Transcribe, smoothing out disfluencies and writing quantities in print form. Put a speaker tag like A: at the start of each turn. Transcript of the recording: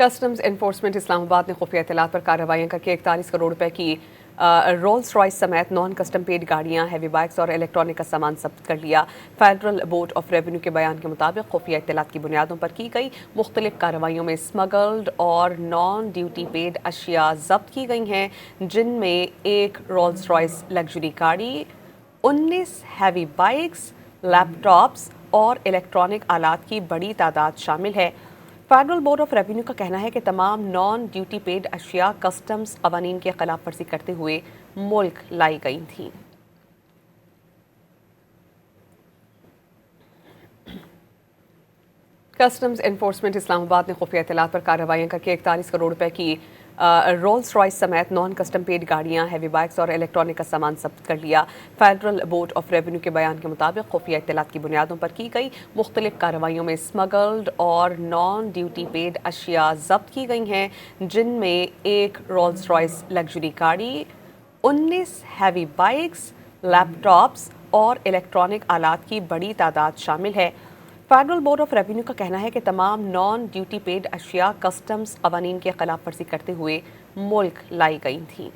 A: Customs enforcement Islamabad ने खुफिया इत्तलात पर कार्रवाइयाँ करके 41 करोड़ रुपए की रोल्स रॉयस समेत नॉन कस्टम पेड गाड़ियाँ, हैवी बाइक्स और इलेक्ट्रॉनिक का सामान जब्त कर लिया। फेडरल बोर्ड ऑफ रेवेन्यू के बयान के मुताबिक खुफिया इत्तलात की बुनियादों पर की गई मुख्तलिफ कार्रवाइयों में स्मगल्ड और नॉन ड्यूटी पेड अशिया जब्त की गई हैं, जिनमें एक रोल्स रॉयस लग्जरी गाड़ी, 19 हैवी बाइक्स, लैपटॉप्स और इलेक्ट्रॉनिक आलात की बड़ी तादाद शामिल है। फेडरल बोर्ड ऑफ रेवेन्यू का कहना है कि तमाम नॉन ड्यूटी पेड अशिया कस्टम्स कवानीन की खिलाफ वर्जी करते हुए मुल्क लाई गई थीं। कस्टम्स एनफोर्समेंट इस्लामाबाद ने खुफिया इत्तलात पर कार्रवाइयाँ करके 41 करोड़ रुपए की रोल्स रॉयस समेत नॉन कस्टम पेड गाड़ियाँ, हैवी बाइक्स और इलेक्ट्रॉनिक का सामान जब्त कर लिया। फेडरल बोर्ड ऑफ रेवेन्यू के बयान के मुताबिक खुफिया इत्तलात की बुनियादों पर की गई मुख्तलिफ कार्रवाइयों में स्मगल्ड और नॉन ड्यूटी पेड अशिया जब्त की गई हैं, जिनमें एक रोल्स रॉयस लग्जरी गाड़ी, 19 हैवी बाइक्स, लैपटॉप्स और इलेक्ट्रॉनिक आलात की बड़ी तादाद शामिल है। फेडरल बोर्ड ऑफ रेवेन्यू का कहना है कि तमाम नॉन ड्यूटी पेड अशिया कस्टम्स कवानीन की खिलाफ वर्जी करते हुए मुल्क लाई गई थीं।